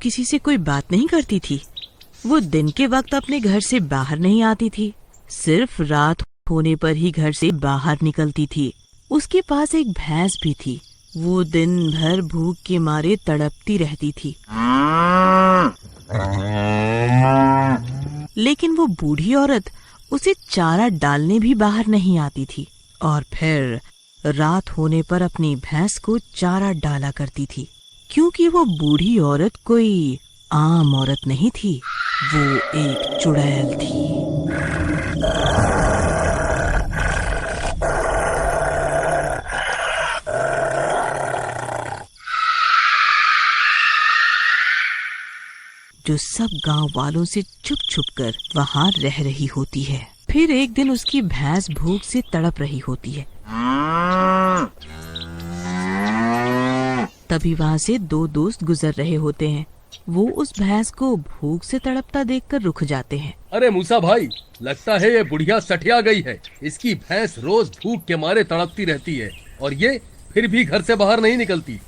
किसी से कोई बात नहीं करती थी। वो दिन के वक्त अपने घर से बाहर नहीं आती थी, सिर्फ रात होने पर ही घर से बाहर निकलती थी। उसके पास एक भैंस भी थी। वो दिन भर भूख के मारे तड़पती रहती थी, लेकिन वो बूढ़ी औरत उसे चारा डालने भी बाहर नहीं आती थी और फिर रात होने पर अपनी भैंस को चारा डाला करती थी। क्योंकि वो बूढ़ी औरत कोई आम औरत नहीं थी, वो एक चुड़ैल थी। जो सब गांव वालों से छुप छुप कर वहां रह रही होती है। फिर एक दिन उसकी भैंस भूख से तड़प रही होती है। तभी वहां से दो दोस्त गुजर रहे होते हैं। वो उस भैंस को भूख से तड़पता देखकर रुक जाते हैं। अरे मूसा भाई, लगता है ये बुढ़िया सठिया गई है। इसकी भैंस रोज भूख के मारे तड़पती रहती है और ये फिर भी घर से बाहर नहीं निकलती।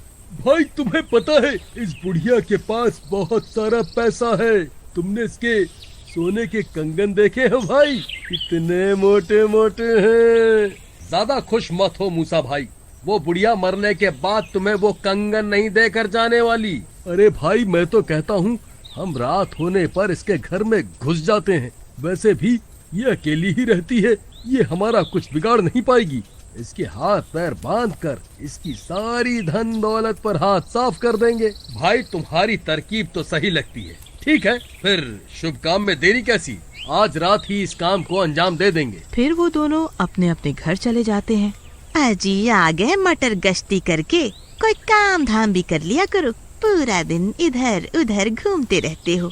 भाई तुम्हें पता है, इस बुढ़िया के पास बहुत सारा पैसा है। तुमने इसके सोने के कंगन देखे हैं भाई? कितने मोटे मोटे हैं। ज्यादा खुश मत हो मूसा भाई, वो बुढ़िया मरने के बाद तुम्हें वो कंगन नहीं देकर जाने वाली। अरे भाई, मैं तो कहता हूँ हम रात होने पर इसके घर में घुस जाते हैं। वैसे भी ये अकेली ही रहती है, ये हमारा कुछ बिगाड़ नहीं पाएगी। इसके हाथ पैर बांधकर इसकी सारी धन दौलत पर हाथ साफ कर देंगे। भाई तुम्हारी तरकीब तो सही लगती है। ठीक है, फिर शुभ काम में देरी कैसी, आज रात ही इस काम को अंजाम दे देंगे। फिर वो दोनों अपने अपने घर चले जाते हैं। अजी आ गए मटर गश्ती करके, कोई काम धाम भी कर लिया करो, पूरा दिन इधर उधर घूमते रहते हो।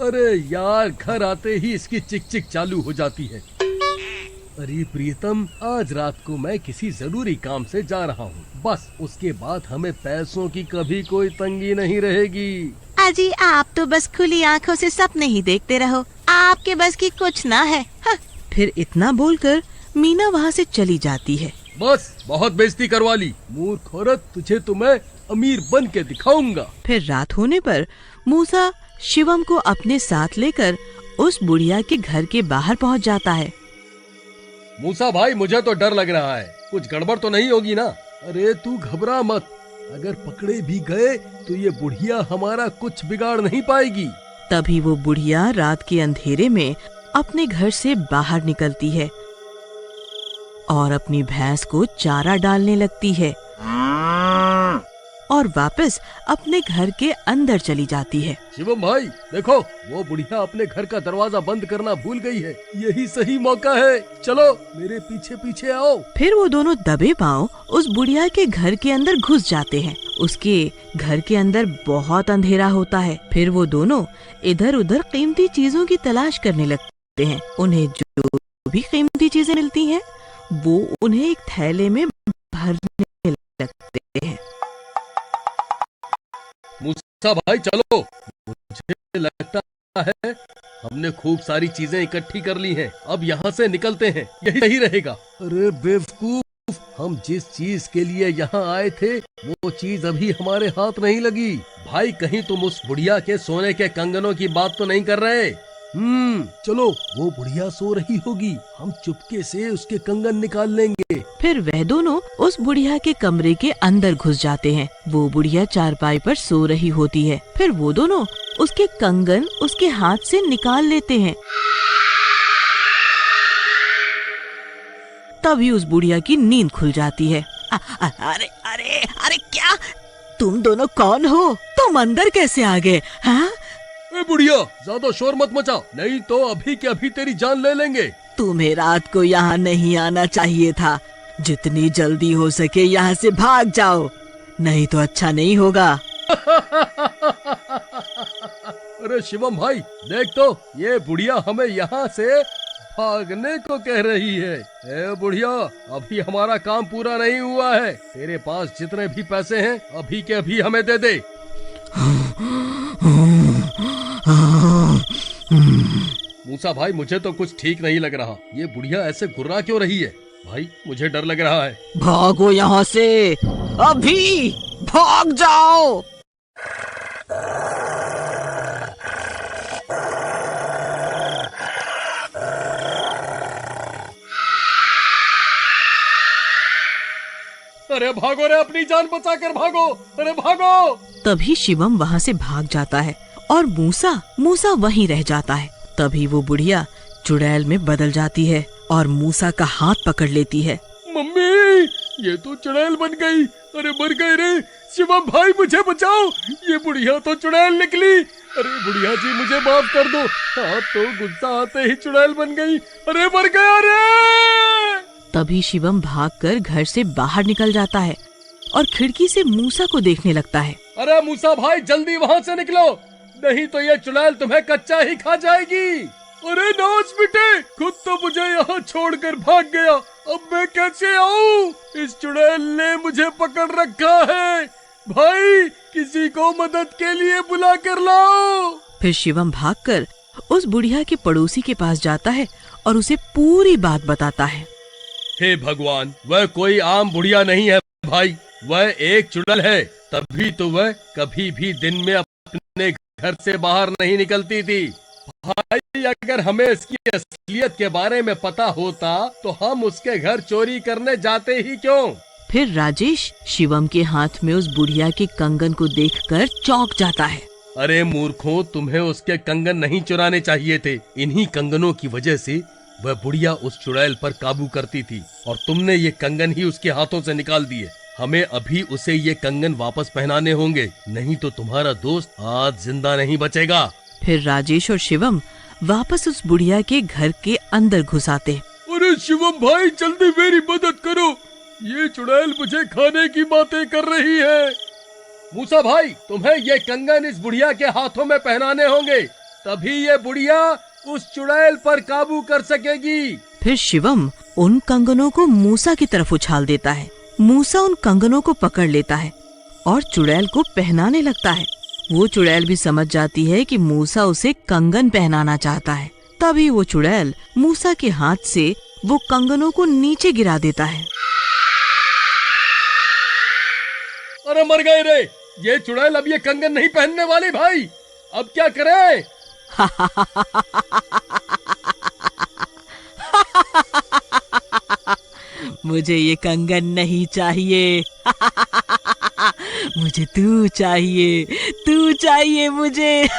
अरे यार, घर आते ही इसकी चिक चिक चालू हो जाती है। अरे प्रीतम, आज रात को मैं किसी जरूरी काम से जा रहा हूँ, बस उसके बाद हमें पैसों की कभी कोई तंगी नहीं रहेगी। अजी आप तो बस खुली आंखों से सपने ही देखते रहो, आपके बस की कुछ ना है। फिर इतना बोलकर मीना वहाँ से चली जाती है। बस बहुत बेइज्जती करवा ली, मूर्ख औरत, तुझे तो मैं अमीर बन के दिखाऊंगा। फिर रात होने पर मूसा शिवम को अपने साथ लेकर उस बुढ़िया के घर के बाहर पहुँच जाता है। मूसा भाई, मुझे तो डर लग रहा है, कुछ गड़बड़ तो नहीं होगी ना? अरे तू घबरा मत, अगर पकड़े भी गए तो ये बुढ़िया हमारा कुछ बिगाड़ नहीं पाएगी। तभी वो बुढ़िया रात के अंधेरे में अपने घर से बाहर निकलती है और अपनी भैंस को चारा डालने लगती है और वापस अपने घर के अंदर चली जाती है। शिवम भाई देखो, वो बुढ़िया अपने घर का दरवाजा बंद करना भूल गई है। यही सही मौका है, चलो मेरे पीछे पीछे आओ। फिर वो दोनों दबे पांव उस बुढ़िया के घर के अंदर घुस जाते हैं। उसके घर के अंदर बहुत अंधेरा होता है। फिर वो दोनों इधर उधर कीमती चीजों की तलाश करने लगते हैं। उन्हें जो भी कीमती चीजें मिलती हैं वो उन्हें एक थैले में भरने लगते हैं। मूसा भाई चलो, मुझे लगता है हमने खूब सारी चीजें इकट्ठी कर ली हैं, अब यहाँ से निकलते हैं, यही सही रहेगा। अरे बेवकूफ, हम जिस चीज के लिए यहाँ आए थे वो चीज अभी हमारे हाथ नहीं लगी। भाई कहीं तुम उस बुढ़िया के सोने के कंगनों की बात तो नहीं कर रहे? चलो, वो बुढ़िया सो रही होगी, हम चुपके से उसके कंगन निकाल लेंगे। फिर वह दोनों उस बुढ़िया के कमरे के अंदर घुस जाते हैं। वो बुढ़िया चारपाई पर सो रही होती है। फिर वो दोनों उसके कंगन उसके हाथ से निकाल लेते हैं। तभी उस बुढ़िया की नींद खुल जाती है। अरे अरे अरे, क्या तुम दोनों कौन हो? तुम अंदर कैसे आ गए? हाँ, बुढ़िया ज्यादा शोर मत मचा, नहीं तो अभी के अभी तेरी जान ले लेंगे। तुम्हें रात को यहाँ नहीं आना चाहिए था। जितनी जल्दी हो सके यहाँ से भाग जाओ, नहीं तो अच्छा नहीं होगा। अरे शिवम भाई देख तो, ये बुढ़िया हमें यहाँ से भागने को कह रही है। ए बुढ़िया, अभी हमारा काम पूरा नहीं हुआ है, तेरे पास जितने भी पैसे हैं अभी के अभी हमें दे दे। मूसा भाई, मुझे तो कुछ ठीक नहीं लग रहा, ये बुढ़िया ऐसे गुर्रा क्यों रही है? भाई मुझे डर लग रहा है। भागो यहाँ से, अभी भाग जाओ। अरे भागो रे, अपनी जान बचाकर भागो, अरे भागो। तभी शिवम वहाँ से भाग जाता है और मूसा वहीं रह जाता है। तभी वो बुढ़िया चुड़ैल में बदल जाती है और मूसा का हाथ पकड़ लेती है। मम्मी, ये तो चुड़ैल बन गई, अरे मर गए रे। शिवम भाई मुझे बचाओ, ये बुढ़िया तो चुड़ैल निकली। अरे बुढ़िया जी मुझे माफ कर दो, आप तो गुस्सा आते ही चुड़ैल बन गई, अरे मर गया रे। तभी शिवम भागकर घर से बाहर निकल जाता है और खिड़की से मूसा को देखने लगता है। अरे मूसा भाई जल्दी वहाँ से निकलो, नहीं तो ये चुड़ैल तुम्हें कच्चा ही खा जाएगी। अरे नाच बेटे, खुद तो मुझे यहाँ छोड़कर भाग गया, अब मैं कैसे आऊँ? इस चुड़ैल ने मुझे पकड़ रखा है, भाई किसी को मदद के लिए बुला कर लाओ। फिर शिवम भागकर उस बुढ़िया के पड़ोसी के पास जाता है और उसे पूरी बात बताता है। हे भगवान, वह कोई आम बुढ़िया नहीं है भाई, वह एक चुड़ैल है, तभी तो वह कभी भी दिन में अपने घर से बाहर नहीं निकलती थी। भाई अगर हमें इसकी असलियत के बारे में पता होता तो हम उसके घर चोरी करने जाते ही क्यों? फिर राजेश शिवम के हाथ में उस बुढ़िया के कंगन को देखकर चौंक जाता है। अरे मूर्खों, तुम्हें उसके कंगन नहीं चुराने चाहिए थे, इन्हीं कंगनों की वजह से वह बुढ़िया उस चुड़ैल पर काबू करती थी और तुमने ये कंगन ही उसके हाथों से निकाल दिए। हमें अभी उसे ये कंगन वापस पहनाने होंगे, नहीं तो तुम्हारा दोस्त आज जिंदा नहीं बचेगा। फिर राजेश और शिवम वापस उस बुढ़िया के घर के अंदर घुस आते। अरे शिवम भाई जल्दी मेरी मदद करो, ये चुड़ैल मुझे खाने की बातें कर रही है। मूसा भाई, तुम्हें ये कंगन इस बुढ़िया के हाथों में पहनाने होंगे, तभी ये बुढ़िया उस चुड़ैल पर काबू कर सकेगी। फिर शिवम उन कंगनों को मूसा की तरफ उछाल देता है। मूसा उन कंगनों को पकड़ लेता है और चुड़ैल को पहनाने लगता है। वो चुड़ैल भी समझ जाती है कि मूसा उसे कंगन पहनाना चाहता है। तभी वो चुड़ैल मूसा के हाथ से वो कंगनों को नीचे गिरा देता है। अरे मर गए रे, ये चुड़ैल अब ये कंगन नहीं पहनने वाली भाई, अब क्या करें? मुझे ये कंगन नहीं चाहिए। मुझे तू चाहिए मुझे।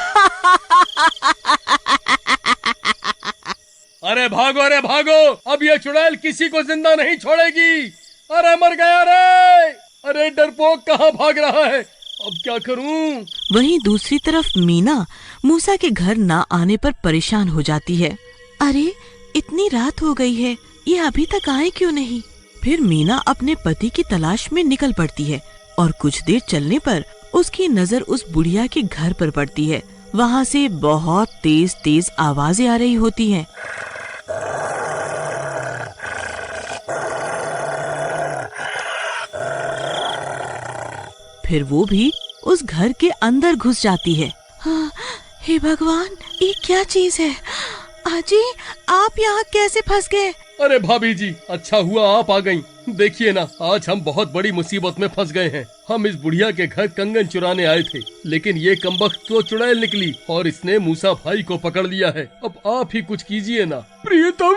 अरे भागो, अब ये चुड़ैल किसी को जिंदा नहीं छोड़ेगी। अरे मर गया रे, अरे डरपोक कहाँ भाग रहा है, अब क्या करूं? वहीं दूसरी तरफ मीना मूसा के घर ना आने पर परेशान हो जाती है। अरे इतनी रात हो गई है, ये अभी तक आए क्यों नहीं? फिर मीना अपने पति की तलाश में निकल पड़ती है और कुछ देर चलने पर उसकी नजर उस बुढ़िया के घर पर पड़ती है। वहाँ से बहुत तेज तेज आवाजें आ रही होती हैं। फिर वो भी उस घर के अंदर घुस जाती है। हाँ, हे भगवान, ये क्या चीज है? आजी, आप यहाँ कैसे फंस गए? अरे भाभी जी, अच्छा हुआ आप आ गईं। देखिए ना, आज हम बहुत बड़ी मुसीबत में फंस गए हैं। हम इस बुढ़िया के घर कंगन चुराने आए थे, लेकिन ये कमबख्त तो चुड़ैल निकली और इसने मूसा भाई को पकड़ लिया है। अब आप ही कुछ कीजिए ना। प्रियतम,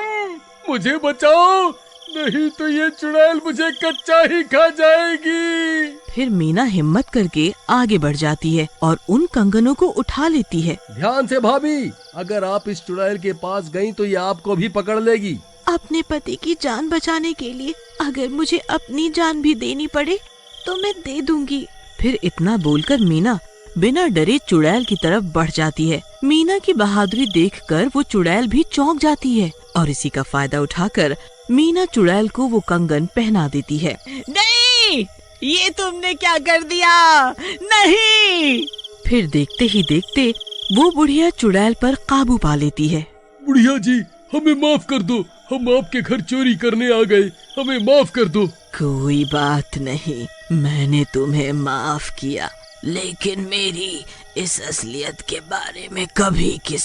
मुझे बचाओ, नहीं तो ये चुड़ैल मुझे कच्चा ही खा जाएगी। फिर मीना हिम्मत करके आगे बढ़ जाती है और उन कंगनों को उठा लेती है। ध्यान से भाभी, अगर आप इस चुड़ैल के पास गईं तो ये आपको भी पकड़ लेगी। अपने पति की जान बचाने के लिए अगर मुझे अपनी जान भी देनी पड़े तो मैं दे दूंगी। फिर इतना बोलकर मीना बिना डरे चुड़ैल की तरफ बढ़ जाती है। मीना की बहादुरी देखकर वो चुड़ैल भी चौंक जाती है और इसी का फायदा उठाकर मीना चुड़ैल को वो कंगन पहना देती है। नहीं, ये तुमने क्या कर दिया? नहीं। फिर देखते ही देखते वो बुढ़िया चुड़ैल पर काबू पा लेती है। बुढ़िया जी, हमें माफ कर दो, हम आपके घर चोरी करने आ गए, हमें माफ कर दो। कोई बात नहीं, मैंने तुम्हें माफ किया, लेकिन मेरी इस असलियत के बारे में कभी किसी